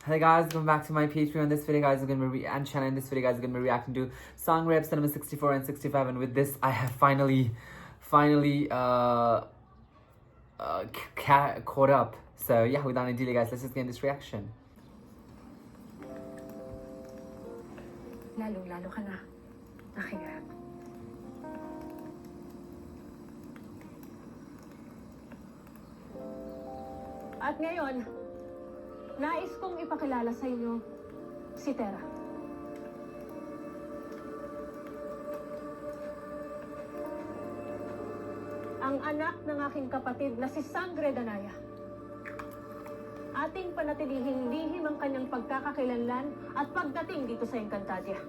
Hey guys, welcome back to my Patreon. This video guys is gonna be and channel. In this video guys is gonna be reacting to song reps number 64 and 65, and with this I have finally caught up. So yeah, without any delay guys, let's just get this reaction. Lalo ka na. Nakaya. At ngayon, nais kong ipakilala sa inyo si Tera. Ang anak ng aking kapatid na si Sangre Danaya. Ating panatilihing lihim ang kanyang pagkakakilanlan at pagdating dito sa Encantadia.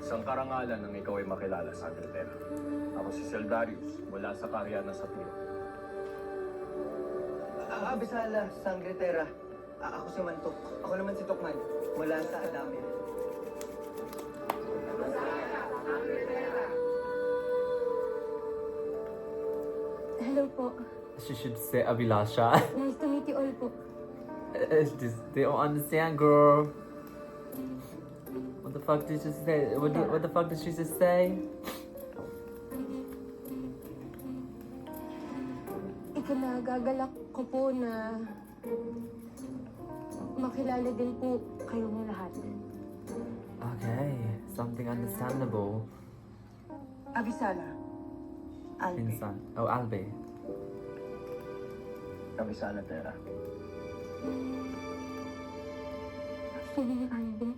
Isang karangalan nang ikaw ay makilala, Sangre Tera. Ako si Seldarius, mula sa Karya ng Sapiro. Abisala, Sangre Tera. Ako si Mantok. Ako naman si Tokman. Mula sa Adamia. Hello po. She should say Abhilasha. Nice to meet you all po. They don't understand, girl. What the fuck did you say? What the fuck did she just say? Ikinagagalak ko po na makilala din po kayong lahat. Okay, something understandable. Abisala. Alpe. Insan. Oh, Albe. Abisala, Tera. Sino yung Albe?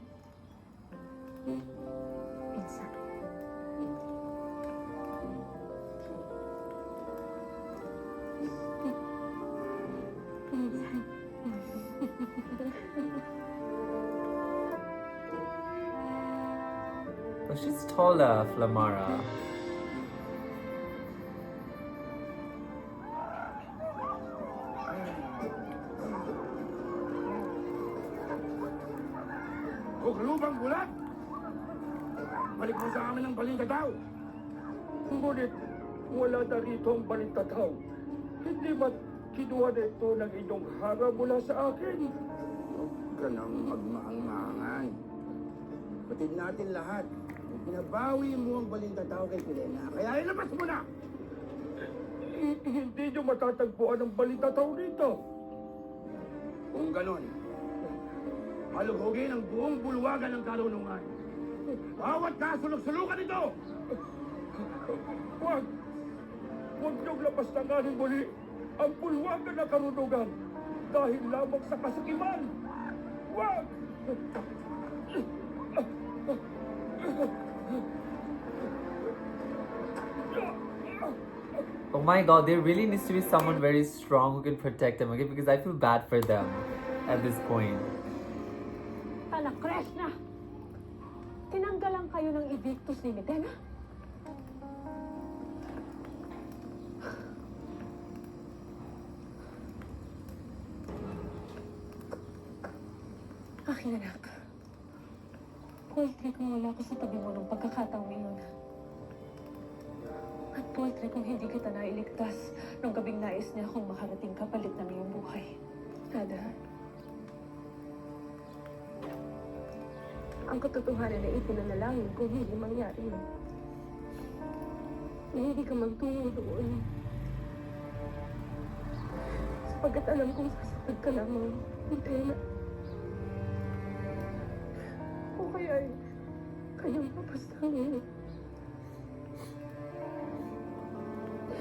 Pinsan. Pinsan. Oh, she's taller, Flamara. Lubang bulat! Balik mo sa amin ang balintataw! Ngunit, wala na rito ang balintataw. Hindi ba't kinuha na ito ng inyong hara mula sa akin? Huwag ka nang magmaang-maangan. Batid natin lahat. Pinabawi mo ang balintataw kay Pilena, kaya ilabas mo na! Hindi nyo matatagpuan ang balintataw dito. Kung ganon, malugugin ang buong bulwagan ng karunungan. Bawat kasulok-sulukan ito! Huwag! Huwag niyong lapastanganin muli ang bulwagan ng karunungan dahil lamang sa kasakiman! Huwag! Oh my god, there really needs to be someone very strong who can protect them, okay? Because I feel bad for them at this point. Crash na! Tinanggalan kayo ng Evictus ni Medena? Aking anak, poultry kung wala ko sa tabi mo ng pagkakataong iyon. At poultry kung hindi kita nailigtas nung gabing nais niya akong makarating kapalit ng iyong buhay. Kada, ang katotohanan na ipinanalangin kung hindi mangyari yun. Na hindi ka magtungo doon. Sapagkat alam kong sasakit ka lamang, Medena. O kaya ay kanyang papastangin.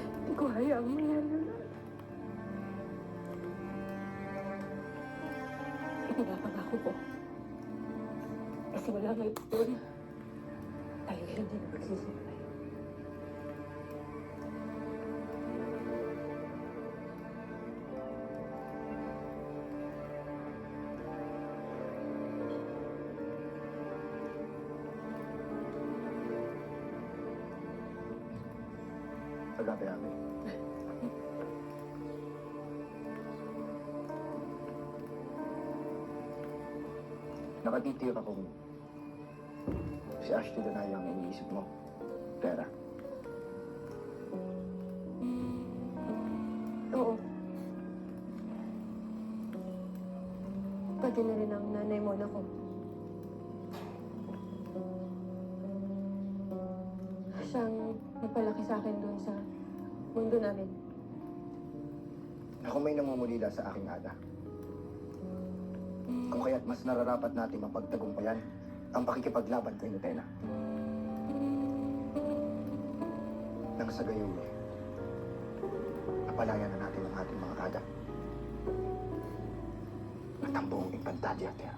Hindi ko hayaang mangyari na. Ipinapangako ko. Kasi wala may doon. Tayo hindi na magsisimulay. Agape-ame. Nakatitira kong si Ashley Danaya ang iniisip mo. Tera. Oo. Pati na rin ang nanay mo na ko. Siyang nagpalaki sa akin doon sa mundo namin. Ako may namumulila sa aking ada. Kung kaya't mas nararapat natin mapagtagumpayan ang pakikipaglaban kay Nutella. Nang sa gayon, napalayan na natin ang ating mga ada. At ang buong Impantadya, Tera.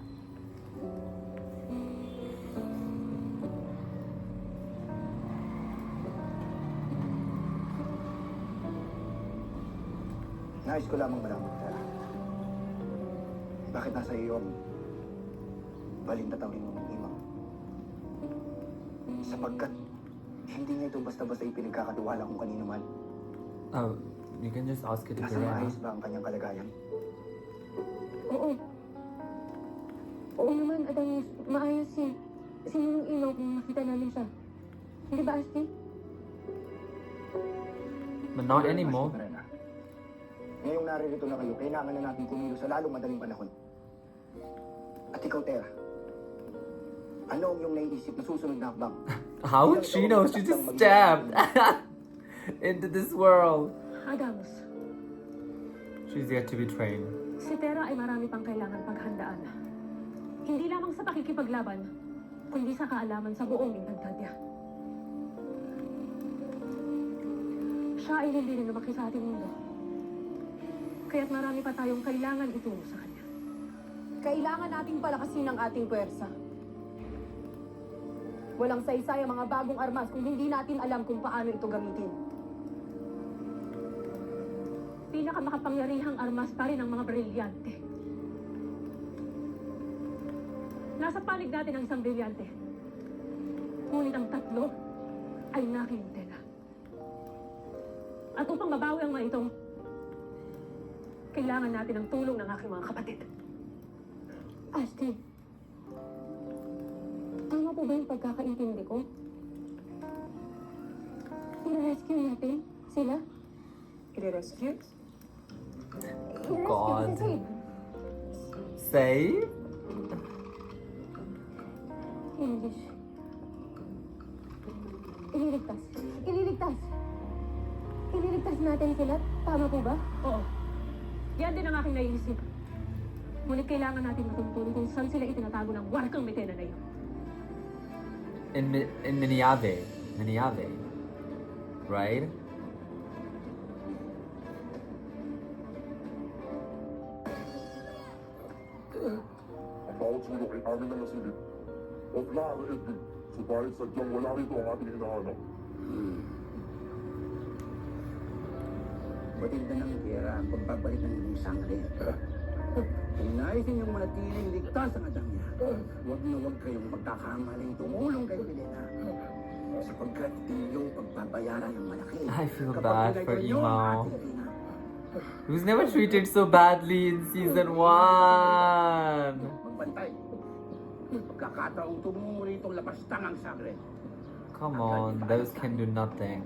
Nais ko lamang malaman, Tera. Bakit nasa iyo ang balintatang rin mo ng imang? Sapagkat hindi niya ito basta-basta ipinagkakatiwala kung kanino man. Oh, you can just ask it to Nasa Verena. maayos ba ang kanyang kalagayan? Oo. Oo naman, at ang maayos si yung inaw kung nakita namin siya. Hindi ba, Asti? But not anymore. Verena. Ngayong naririto na kayo, kailangan na natin kumilos sa lalong madaling panahon. At ikaw, Tera, ano ang iyong naiisip na susunod na hakbang? How would she know? She just stepped into this world. Adams, She's yet to be trained. si Tera ay marami pang kailangan paghandaan. Hindi lamang sa pakikipaglaban, kundi sa kaalaman sa buong Impantadya. Siya ay hindi rin lumaki sa ating mundo. Kaya't marami pa tayong kailangan ituro sa kanya. Kailangan nating palakasin ang ating puwersa. Walang saysay ang mga bagong armas kung hindi natin alam kung paano ito gamitin. Pinakamakapangyarihang armas pa rin ang mga brilyante. Nasa panig natin ang isang brilyante. Ngunit ang tatlo ay nakilintela. At upang mabawi ang mga itong, kailangan natin ang tulong ng aking mga kapatid. Asti, tama po ba yung pagkakaintindi ko? I-rescue natin sila? I-rescue? God. Save. Save? English. Ililigtas. Ililigtas. Ililigtas natin sila. Tama po ba? Oo. Yan din ang aking naiisip. Ngunit kailangan natin matutunan kung saan sila itinatago ng warkang Metena na yun. In Miniave. Miniave. Right? Ang bawat sulok ay amin na nasilip. Huwag lang, Edwin. Subalit sadyang wala rito ang ating hinahanap. Matinda ng Tera ang pagbabalik ng iyong sangre. Kung nais ninyong manatiling ligtas ang adang niya, huwag na huwag kayong magkakamaling tumulong kay Helena. Sapagkat inyong pagbabayaran ng malaki. I feel kapag bad for pinagawa niyo ang Imo. ating Helena. He was never treated so badly in season 1. Magbantay. Pagkakataong tumuri itong lapastang ang sangre. Come on, those can do nothing.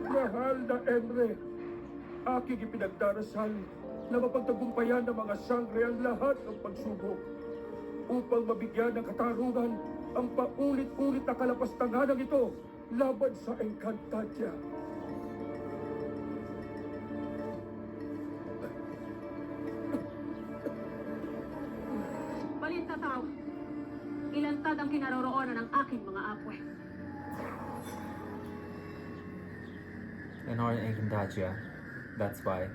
Mahal na Emre, aking ipinagdarasal na mapagtagumpayan ng mga sangre ang lahat ng pagsubok upang mabigyan ng katarungan ang paulit-ulit na kalapastangan ito laban sa Encantadia. Balita tao, ilantad ang kinaroroonan ng aking mga apwe. And or Encantadia. That's why.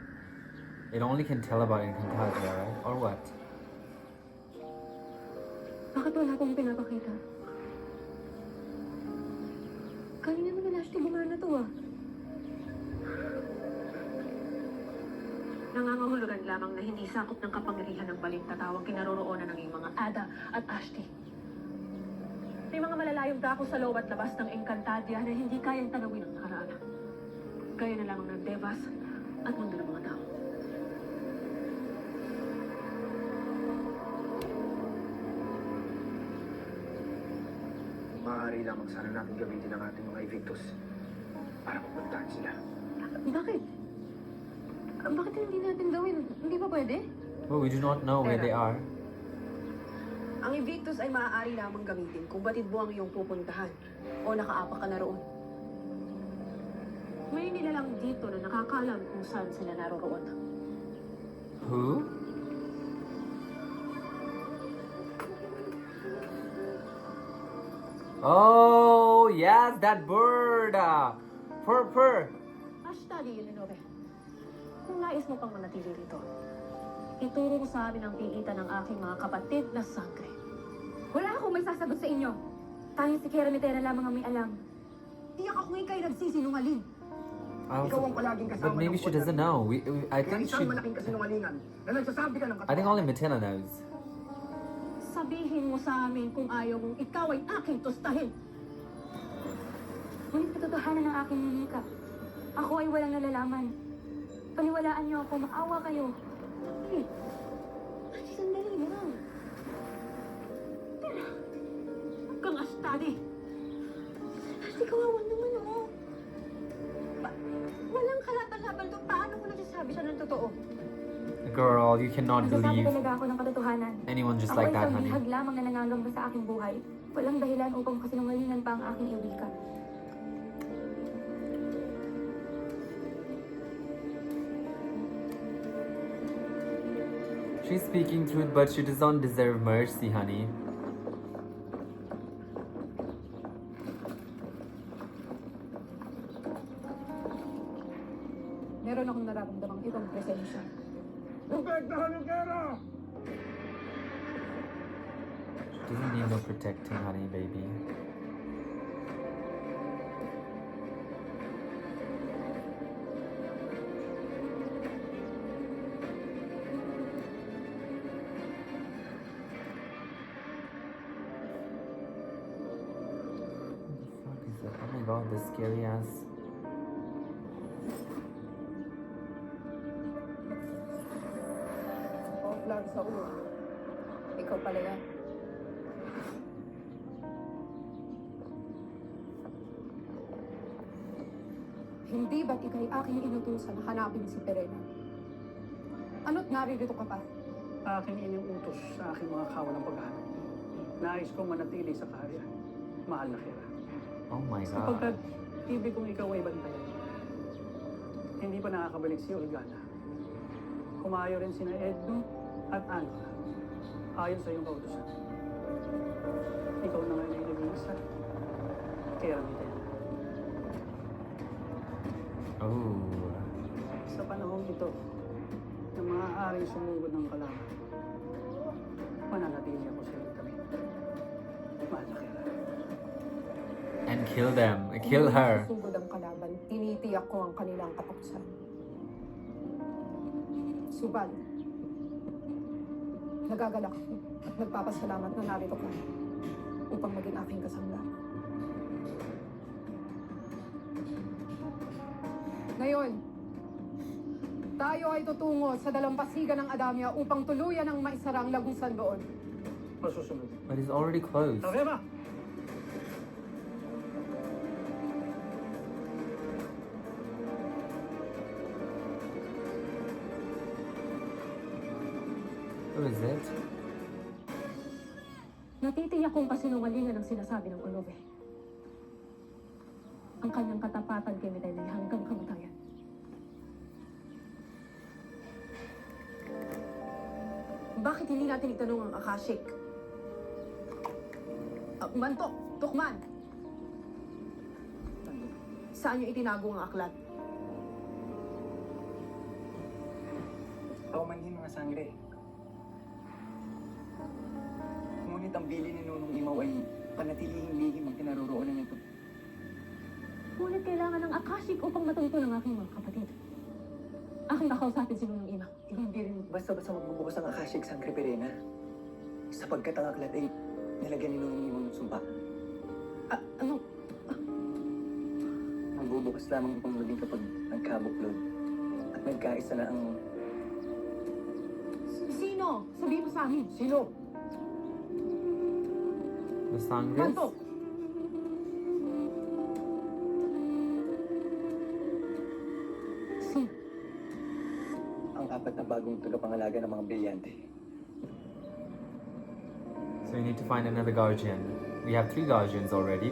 It only can tell about Encantadia, right? Or what? Bakit wala pong pinapakita? Kanina mo na last gumana to ah. Nangangahulugan lamang na hindi sakop ng kapangyarihan ng balintataw ang kinaroroonan ng iyong mga Ada at Ashti. May mga malalayong dako sa loob at labas ng Encantadia na hindi kayang tanawin ang nakaraan. Gaya na lamang ng Devas at mundo ng mga tao. Maaari lamang sana natin gamitin ang ating mga Evictus para mapuntahan sila. Bakit? Bakit hindi natin gawin? Hindi ba pwede? Well, we do not know where they are. Ang Evictus ay maaari lamang gamitin kung batid mo ang iyong pupuntahan o nakaapak ka na roon. May nilalang dito na nakakalam kung saan sila naroroon. Who? Oh, yes, that bird. Purr. Hashtag yun, Nove. Kung nais mo pang manatili rito, ituro mo sa amin ang piitan ng aking mga kapatid na sangre. Wala akong may sasagot sa inyo. Tanging si Kera Mitera lamang ang may alam. Tiyak ako ngayon kayo nagsisinungaling. Ikaw ang palaging kasama But maybe ng she doesn't know. I Kaya think isang malaking kasinungalingan na nagsasabi ka ng I think only Matilda knows. Sabihin mo sa amin kung ayaw mong ikaw ay aking tustahin. Ngunit katotohanan ng aking ninika. Ako ay walang nalalaman. Paniwalaan niyo ako, maawa kayo. Hey, sandali lang. Huwag kang astadi. Kasi kawawa naman ako. Walang kalatan-laban doon. Paano mo nagsasabi siya ng totoo? Girl, you cannot Nagsasabi believe talaga ako ng katotohanan. anyone just Ako like ay that, isang honey. bihag lamang na nangangamba sa aking buhay. Walang dahilan upang kasinungalingan pa ang aking iwika. She's speaking truth, but she doesn't deserve mercy, honey. Meron akong nararamdamang ibang presensya. Protect na halugera! She doesn't need no protecting, honey, baby. What the fuck is that? Oh my god, the scary ass. Offline sa ulo. Ikaw pala yan. Hindi ba't ikay aking inutusan na hanapin si Perena? Ano't naririto ka pa? Aking iniutos sa aking mga kawalang paghahanap. Nais kong manatili sa kaharian. Mahal na Kera. Oh my god. Sapagkat ibig kong ikaw ay bantayan. Hindi pa nakakabalik si Olgana. Kumayo rin sina Edno at Anka. Ayon sa iyong kautusan. Ikaw na nga ay nag-iisa. Kera Mitena. Oh. Sa panahong ito, na maaaring sumugod ng kalaban, mananatili ako sa iyong tabi. Mahal na Kera. And kill them. Kill her. Sugod ang kalaban, tinitiyak ko ang kanilang katuksan. Subal, nagagalak ako at nagpapasalamat na narito ka upang maging aking kasangla. Ngayon, tayo ay tutungo sa dalampasigan ng Adamya upang tuluyan ang maisarang lagusan doon. Masusunod. But it's already closed. Tavema! Who is it? Natitiyak kong kasinungalingan ang sinasabi ng Olove. Ang kanyang katapatan kay Mitena hanggang kamatayan. Bakit hindi natin itanong ang Akashic? Mantok, Tukman! Saan niyo itinago ang aklat? Paumanhin mga sangre. Ngunit ang bili ni Nunong Imaw ay panatilihing lihim ang kinaroroonan nito. Ngunit kailangan ng Akashic upang matunto ng aking mga kapatid. Aking kakausapin si Nunong Ina. Hindi rin basta-basta magbubukas ang Akashic Sangre Perena. Sapagkat ang aklat ay nilagyan ni Nunong Imang sumpa. Ano? Magbubukas lamang itong muling kapag nagkabuklod. At nagkaisa na ang... Sino? Sabihin mo sa amin. Sino? The Sangres? Mantok! Sino? Ang apat na bagong tagapangalaga ng mga brilyante. So we need to find another guardian. We have 3 guardians already.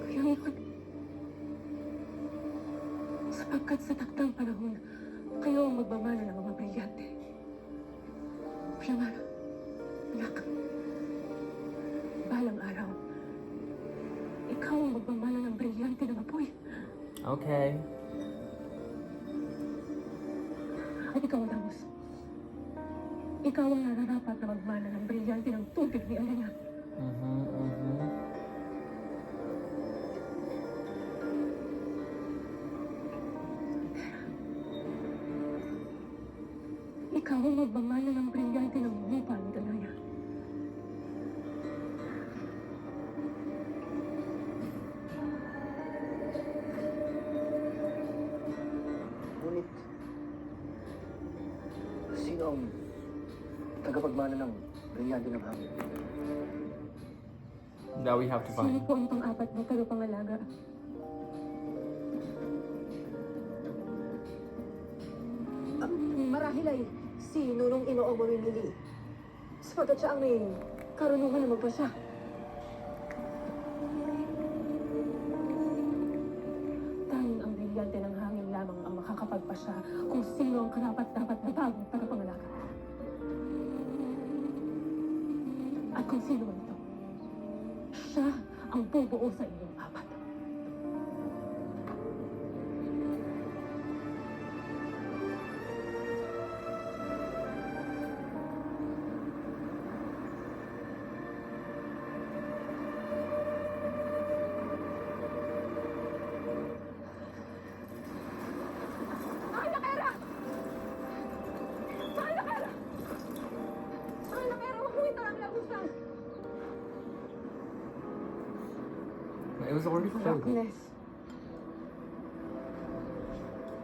Kaya ngayon, sapagkat sa taktang panahon, kayo ang magmamana ng mga brilyante. Flamara, anak, balang araw, ikaw ang magmamana ng brilyante ng apoy. Okay. At ikaw, Lamos, ikaw ang nararapat na magmana ng brilyante ng tubig ni Alina. Ikaw ang magmamana ng brilyante ng lupa ni Danaya. Ngunit, sino ang tagapagmana ng brilyante ng hangin? Now we have to Sino find. po ang pang-apat na tagapangalaga? Marahil ay si Nunong Inoong mamimili. Sapagkat siya ang may Karunungan na magpasya. Tanging ang brilyante ng hangin lamang ang makakapagpasya kung sino ang karapat-dapat na bagong tagapangalaga. At kung sino man ito, siya ang bubuo sa inyong apat. It was already filled. Darkness.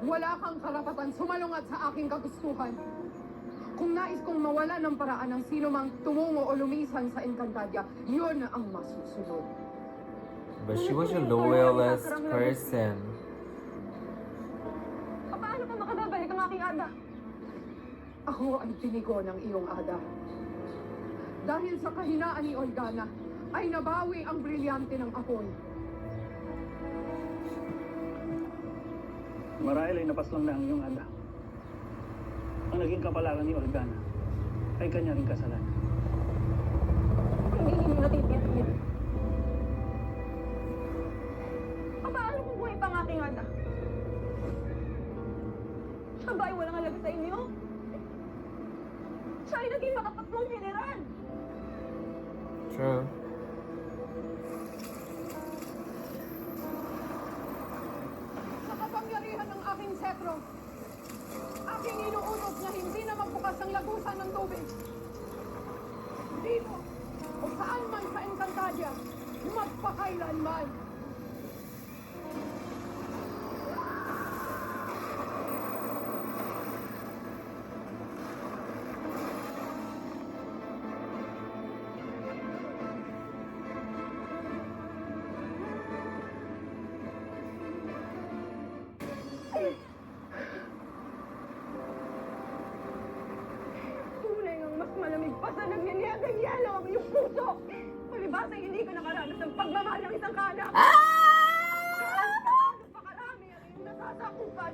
Wala kang karapatan sumalungat sa aking kagustuhan. Kung nais kong mawala ng paraan ng sino mang tumungo o lumisan sa Encantadia, yun ang masusunod. But she was your loyalist person. Paano pa makababalik ang aking ada? Ako ang tinigo ng iyong ada. Dahil sa kahinaan ni Olgana, ay nabawi ang brilyante ng apoy. Marahil ay napaslang na ang iyong ada. Ang naging kapalaran ni Organa ay kanya ring kasalanan. Hindi ninyo natitiyak. Paano kung buhay pa ang aking anak? Siya ba ay walang halaga sa inyo? Siya ay naging makatatlong general. True. Sa kapangyarihan ng aking setro, aking inuutos na hindi na magbukas ang lagusan ng tubig. Dito o saan man sa Encantadia, magpakailanman. Tunay ngang mas malamig pa sa nagniniagang yelo ang iyong puso. Palibasa'y hindi ka nakaranas ng pagmamahal ng isang kaanak. Gaano pa karami ang iyong nasasakupan.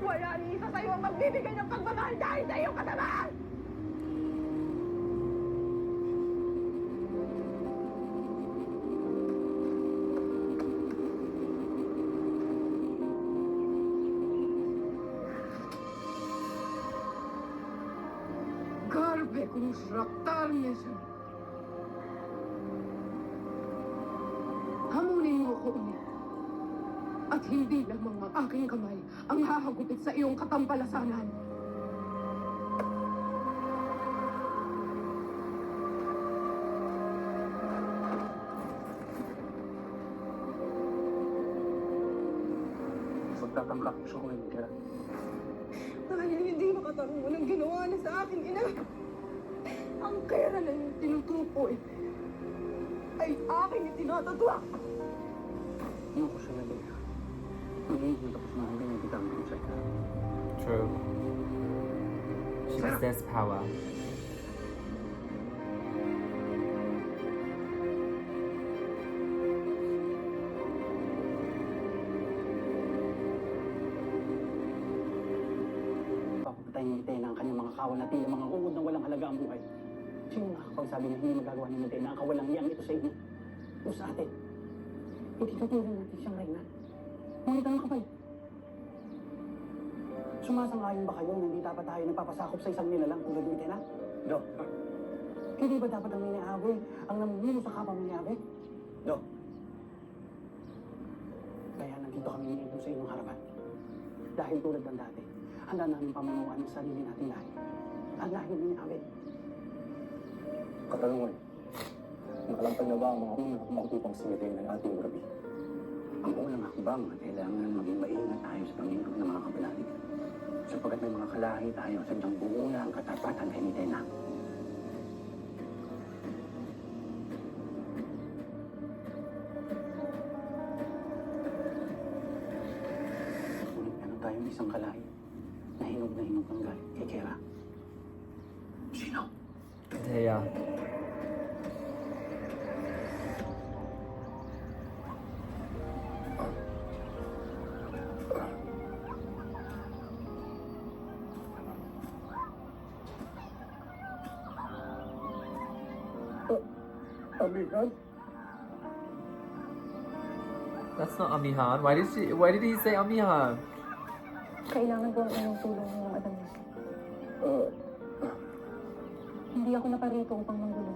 Wala ni isa sa'yo ang magbibigay ng pagmamahal dahil sa iyong kasamaan. Garb! sabi kong raptar niya siya. Hamunin mo ko ulit. At hindi lamang ang aking kamay ang hahagupit sa iyong katampalasanan. Pagtatanggap ko siya ngayon, kaya Dahil hindi makatarungan ang ginawa niya sa aking ina. Ang kera na yung tinutukoy ay aking itinatadwa. ano ko siya na Bea? Magiging tapos na hanggang hindi kami sa ika. True. She possessed power. Papagpatay ni Tena ang kanyang mga kawal na tila mga uod na walang halaga ang buhay. Sino nakakapagsabi na hindi magagawa ni Tena ang kawalang iyang ito sa inyo? O sa atin? Hindi tutuloy natin siyang reyna. Ngunit ang kapal. Sumasang-ayon ba kayo na hindi dapat tayo nagpapasakop sa isang nilalang tulad ni Tena? No. Hindi ba dapat ang Mineave ang namumuno sa kapwa Mineave? No. Kaya nandito kami ni Edo sa inyong harapan. Dahil tulad ng dati, handa namin pamamuhaan ang sarili nating lahi. Ang lahi ni Mineave. Katanungan, nakalantag na ba ang mga unang makutupang simitin ng ating gabi? Ang unang hakbang na kailangan maging maingat tayo sa pangingkot ng mga kapalalig. Sapagkat may mga kalahi tayo sa diyang buo na ang katapatan kay Nitena. Ngunit meron tayong isang kalahi na hinog ng galit kay Kera. Sino? Thea. Amihan, That's not Amihan. Why did he say Amihan? Kailangan ko ang inyong tulong ng Adamis. Hindi ako naparito upang manggulo.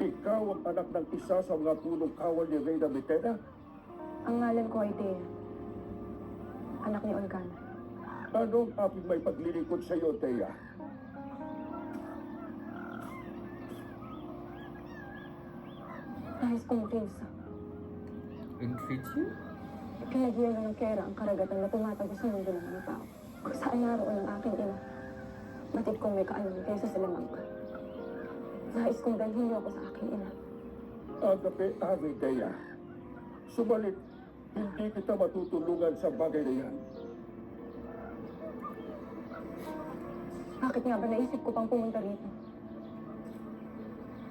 ikaw ang anak ng isa sa mga punong kawal ni Reyna Mitena? Ang ngalan ko ay Thea. Anak ni Olgan. Anong aking may paglilingkod sa iyo, Thea? Nais kong pinsa. Intrigue you? Pinagyelo ng Kera ang karagatan na tumatago sa mundo ng mga tao. Kung saan naroon ang aking ina, batid kong may kaalam kaysa sa lamang ka. Nais kong dalhin niyo ako sa aking ina. Agape, Ave Thea. Subalit, hindi kita matutulungan sa bagay na yan. Bakit nga ba naisip ko pang pumunta rito?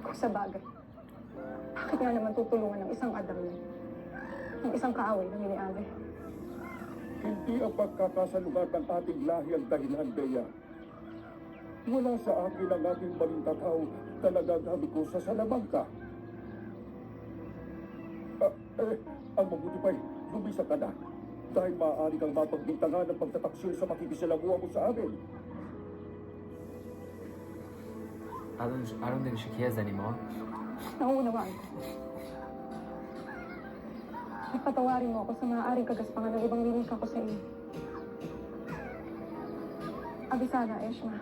Kung sa bagay, bakit nga naman tutulungan ng isang Adam lang? Ng isang kaaway ng Iniave? Hindi ang pagkakasalugat ng ating lahi ang dahilan, Thea. Wala sa akin ang ating maling tataw na nagagamit ko sa salamangka. Ang mabuti pa'y lumisa ka na dahil maaari kang mapagbintangan ng pagtataksil sa makikisalamuha mo sa amin. I don't think she cares anymore. Nauunawaan ko. Ipatawarin mo ako sa maaaring kagaspangan ng ibang linika ko sa iyo. Abisada, Eshma.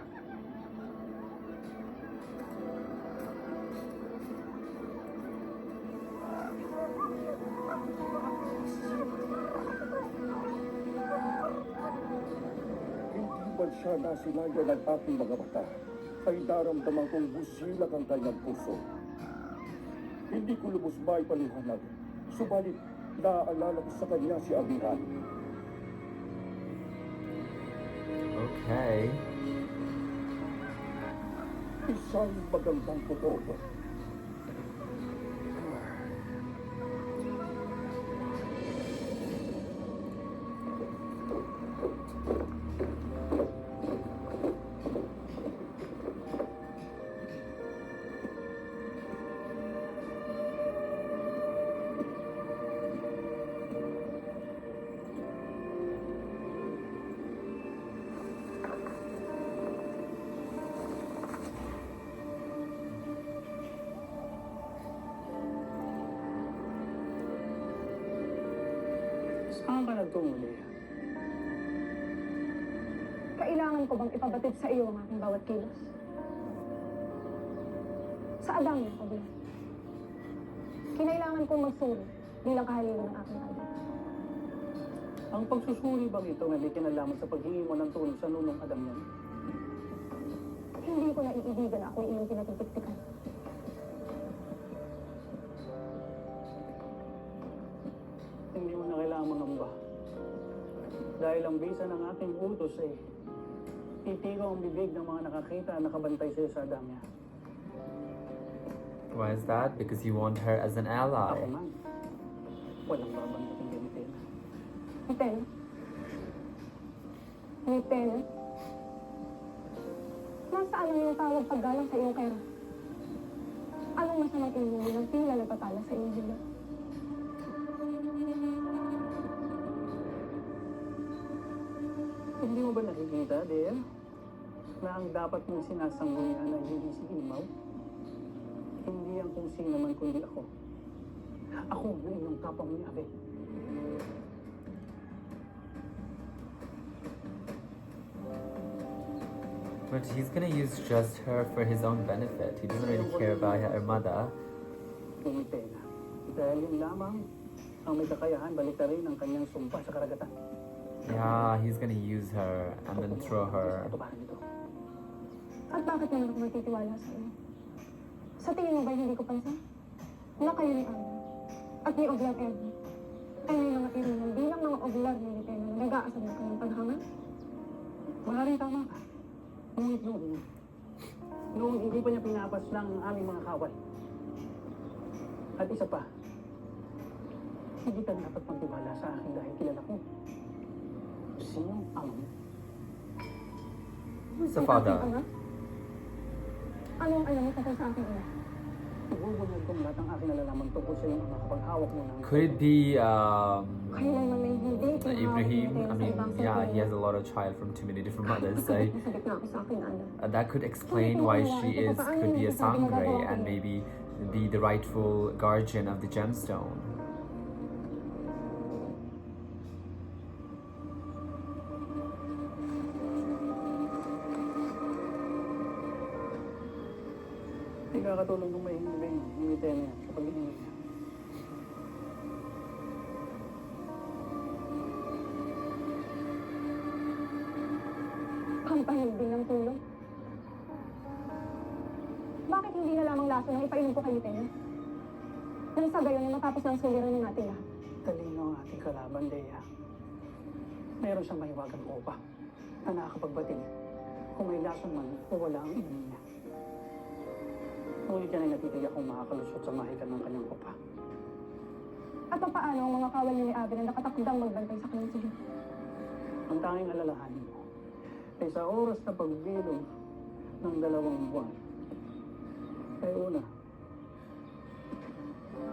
Hindi man siya nasilayan ng aking mga mata, ay daramdaman kong busilak ang kanyang puso. Hindi ko lubos maipaliwanag, subalit naaalala ko sa kanya si Amihan. Okay. Isang magandang puto. Saan ka nagtungo, Lea? Kailangan ko bang ipabatid sa iyo ang aking bawat kilos? Sa Adang niya, Obler. Kinailangan kong magsuri bilang kahalili ng aking adik. Ang pagsusuri bang ito na may kinalaman sa paghingi mo ng tulong sa nunong Adam yan? Hindi ko naiibigan na ako'y iyong pinatitiktikan. Hindi mo na kailangan mangamba. Dahil ang bisa ng aking utos ay titigaw ang bibig ng mga nakakita at nakabantay sa'yo sa Adamya. Why is that? Because you want her as an Ako ally. man, walang babandating gamitin. Ngiten. Ngiten. Nasaan ang iyong tawag paggalang sa iyong kera? Anong masamang inuwi ng tila nagpapala sa iyong hila? Hindi mo ba nakikita, Dea? Na ang dapat mong sinasangguyan ay hindi si Imaw? Hindi ang kung sino man kundi ako. Ako ang iyong kapang ni Ave. But he's gonna use just her for his own benefit. He doesn't really care about her mother. Kumite na. Dahil yun lamang ang may kakayahan baliktarin ang kanyang sumpa sa karagatan. Yeah, he's gonna use her and then throw her. Katubaran nito. At bakit naman ako magtitiwala sa iyo? Sa tingin mo ba hindi ko pansin? Na kayo ni Ana at ni Oglar Edwin ay may mga irinan bilang mga Oglar ni Litena na nag-aasal na kanyang paghangan? Maaaring tama ka. Ngunit noong hindi pa niya pinapas ng aming mga kawal. At isa pa, hindi ka dapat magtiwala sa akin dahil kilala ko. Sino ang Who's the Ang father? aking ama? Anong alam mo tungkol sa aking ina? ibubunyag kong lahat ng aking nalalaman tungkol sa iyong ama kapag hawak mo ng... Could it be Kailanman may hindi tinahawag Ibrahim? ni I Litena sa mean, ibang yeah, he sangkaya. has a lot of child from too many different mothers, so Nasabit na ako sa aking ana. that could explain why she could be a sangre and maybe be the rightful guardian of the gemstone. Hindi kakatulong kung may hingin niya sa pag-iingat niya. Ang pahilbing ng tulong. Bakit hindi na lamang laso nang ipainom ko kay Litena? Nang sa gayon ay matapos ng suliran ng ating lahat. Talino ang ating kalaban, Dea. Meron siyang mahiwagang kopa na nakakapagbating kung may lason man o wala ang inom niya. Ngunit yan ay natitiyak kung makakalusot sa mahikan ng kanyang kopa. At paano ang mga kawal ni Abby na nakatakdang magbantay sa kanyang silid? Ang tanging alalahanin mo ay sa oras na pagbilog ng 2 buwan ay una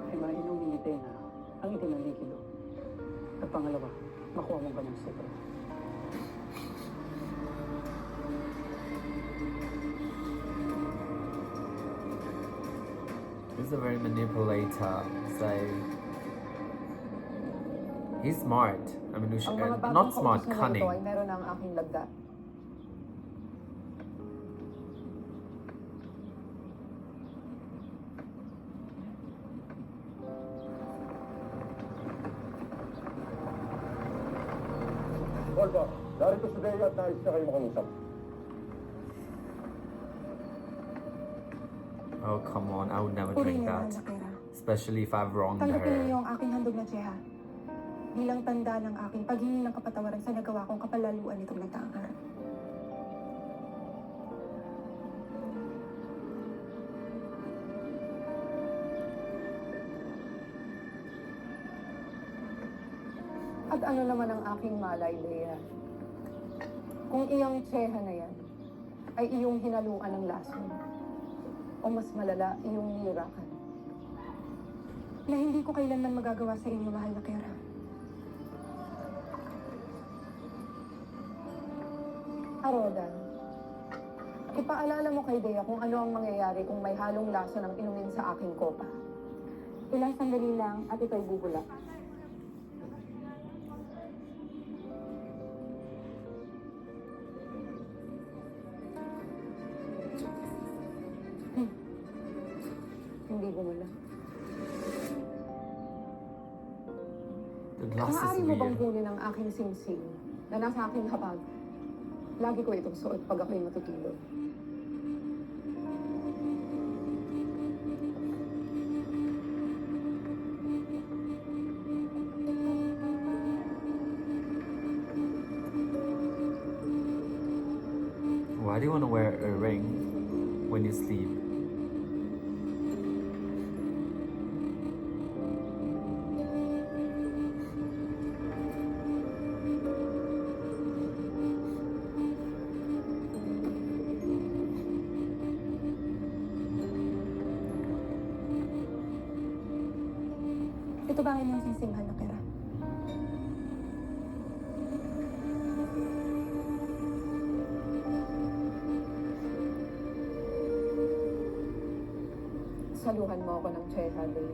ay mainom ni Litena ang itinalikido at pangalawa, makuha mo kanyang sikro. He's a very manipulator. So he's smart. I mean, Ang mga bagong not smart, kausap na cunning. ito ay meron ng aking lagda. Olga, narito si Bea at nais na kayo makausap. Oh, come on. I would never Purihin drink niyo that. na, Lakera. Especially if I've wronged Tanggapin her. niyo ang aking handog na tseha bilang tanda ng aking paghingi ng kapatawaran sa nagawa kong kapalaluan nitong nagdaang araw. At ano naman ang aking malay, Dea? Kung iyang tseha na yan ay iyong hinaluan ng lason, o mas malala, iyong nirakan. Na hindi ko kailanman magagawa sa inyo, mahal na Kera. Arodan, ipaalala mo kay Dea kung ano ang mangyayari kung may halong lason ang inumin sa aking kopa. Ilang sandali lang at ito'y bubulak. The gloss Maaari is mo bang weird. kunin ang aking singsing na nasa aking hapag? Lagi ko itong suot pag ako'y matutulog. Why do you want to wear a ring when you sleep? Ito ba ang inyong singsinghan na pera? Saluhan mo ako ng tseha, Day.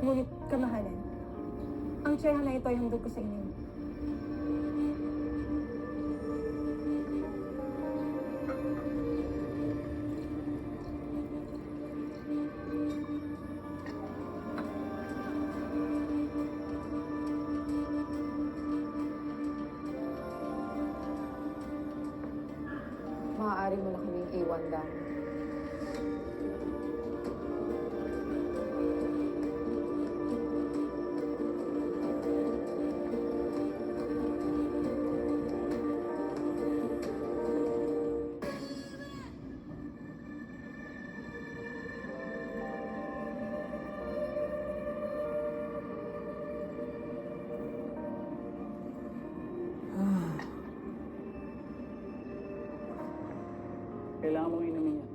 Ngunit, kamahalan, ang tseha na ito ay handog ko sa inyo. Maaari mo na kaming iwan lang. Kailangan mong inumin yan.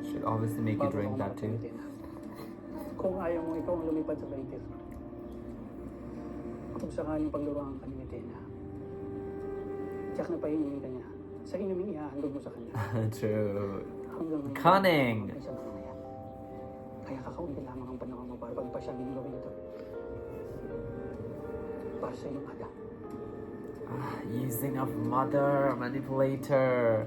Should obviously make you bago drink ka that too. makapagtina. Kung ayaw mo ikaw ang lumipad sa paligid. Kung sakaling pagluruan ka ni Tena, tiyak na pahingin ka niya. Sa inuming ihahandog mo sa kanya. True. Hanggang ngayon, Cunning. hindi siya mamaya. Kaya kakaunti lamang ang panahon mo para pagpasyagin gawin ito. Para sa iyong aga. Using of mother manipulator.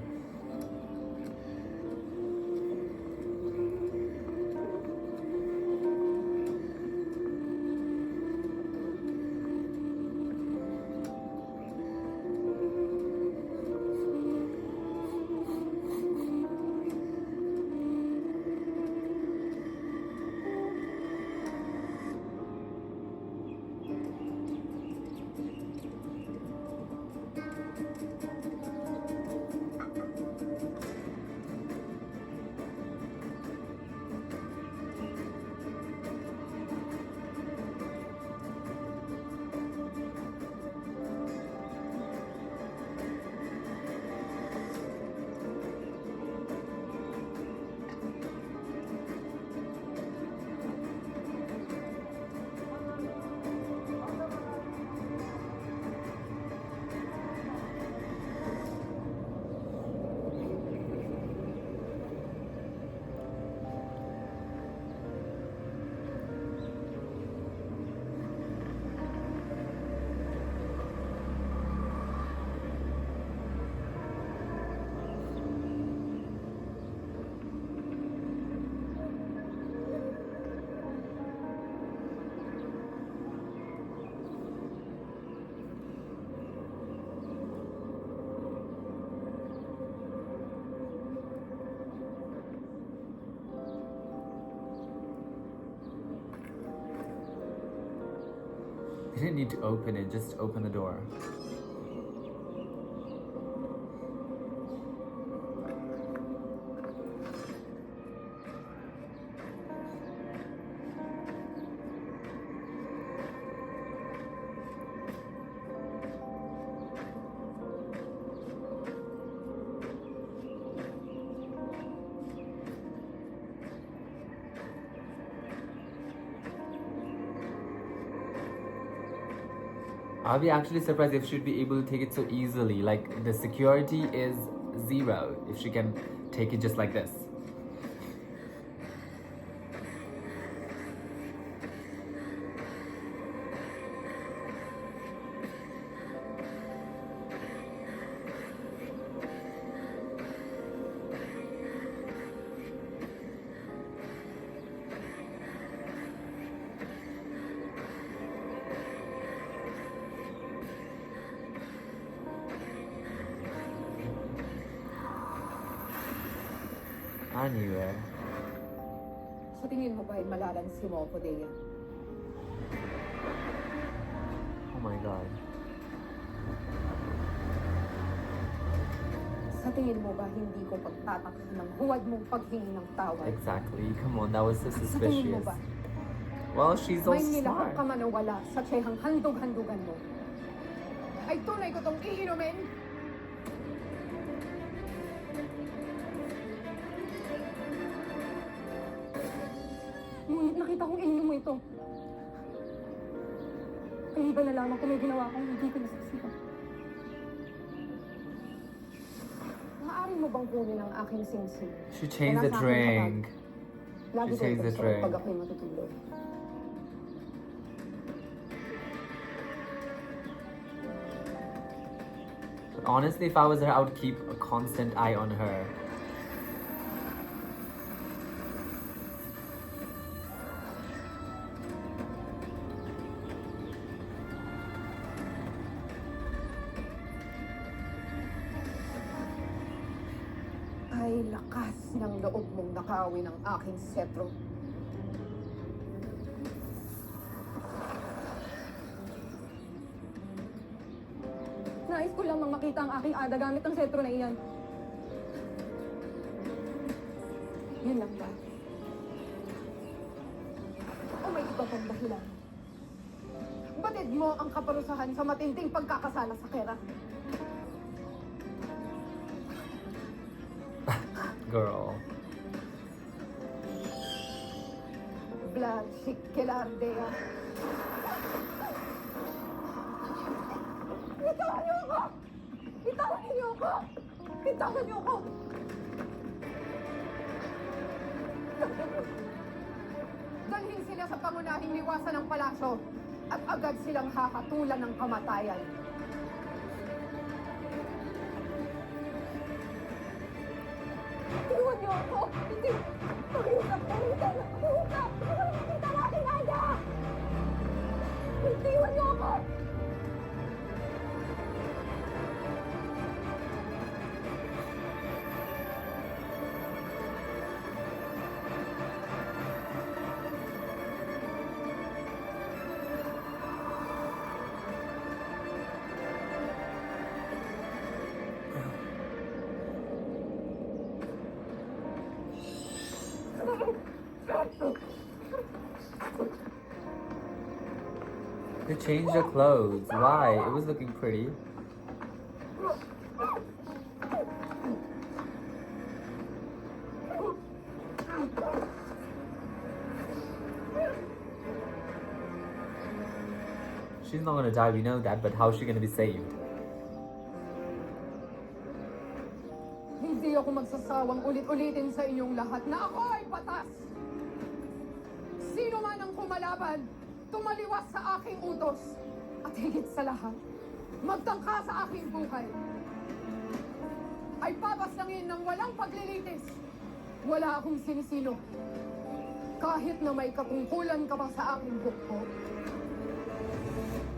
You didn't need to open it, just open the door. I'll be actually surprised if she'd be able to take it so easily. Like, the security is 0 if she can take it just like this. anywhere. Sa tingin mo ba ay malalansi mo ako, Dea? Oh my god. Sa tingin mo ba hindi ko pagtatakot ng huwad mong paghingi ng tawad? Exactly. Come on, that was so Sa tingin mo suspicious. ba Well, she's so may nilakang ka smart. man o wala sa tsehang handog-handugan mo? Ay tunay ko tong iinumin? Ngunit nakita kong ininom mo ito. Kaya ba nalaman ko may ginawa kong hindi ko nasaksihan? Maaari mo bang kunin ang aking singsing? She changed the Wala sa akin drink. Lagi She ko changed ito the sa drink. pag ako'y matutulog. But honestly, if I was her, I would keep a constant eye on her. Ay lakas ng loob mong nakawin ang aking setro. Nais ko lamang makita ang aking ada gamit ang setro na iyan. Yun lang ba? O may iba pang dahilan? Batid mo ang kaparusahan sa matinding pagkakasala sa kera. Girl. Vlad Shikelardea. Bitawan niyo ako! Bitawan niyo ako! Bitawan niyo ako! Dalhin sila sa pangunahing liwasan ng palasyo at agad silang hakatulan ng kamatayan. Iwan niyo ako! Hindi! Pakiusap! Pakiusap! Pakiusap! Pakiusap! Kita natin, Ada! Hindi! Iwan niyo ako! They changed her clothes. Why? It was looking pretty. She's not gonna die, we know that, but how's she gonna be saved? Hindi ako magsasawang ulit-ulitin sa inyong lahat na ako ay batas. Sino man ang kumalaban, tumaliwas sa aking utos. At higit sa lahat, magtangka sa aking buhay. Ay papaslangin ng walang paglilitis. Wala akong sinisino. Kahit na may katungkulan ka pa sa aking bukko.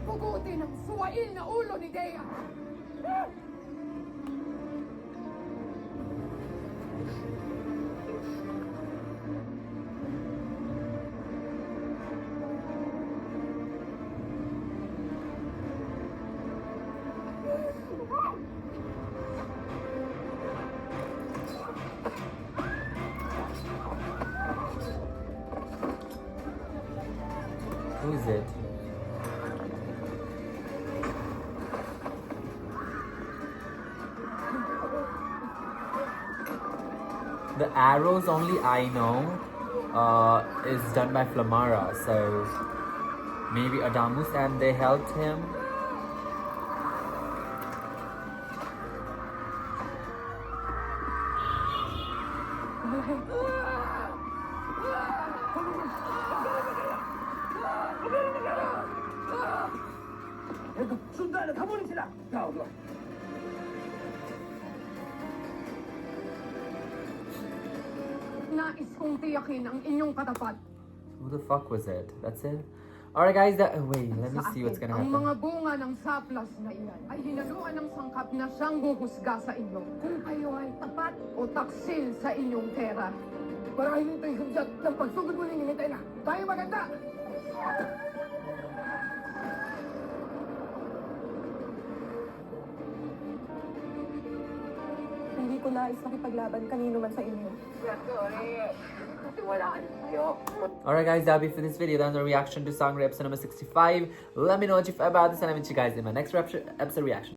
Pugutin ang suwail na ulo ni Dea. Who is it? The arrows only I know is done by Flamara, so maybe Adamus and they helped him. Sundalo, habulin sila! Tawag mo. Nais kong tiyakin ang inyong katapat. Who the fuck was it? That's it? Alright guys, wait, let me Sa see what's akin, gonna ang mga happen. bunga ng saplas na iyan ay hinaluan ng sangkap na siyang huhusga sa inyo. Kung kayo ay tapat lahat o taksil sa inyong pera. Marahil ito yung hudyat ng pagsugod mo ni Tena. Tayo maganda! Hindi ko nais makipaglaban kanino man sa inyo. Alright guys, that'll be for this video. That's our reaction to Sangre episode number 65. Let me know what you feel about this and I'll meet you guys in my next episode reaction.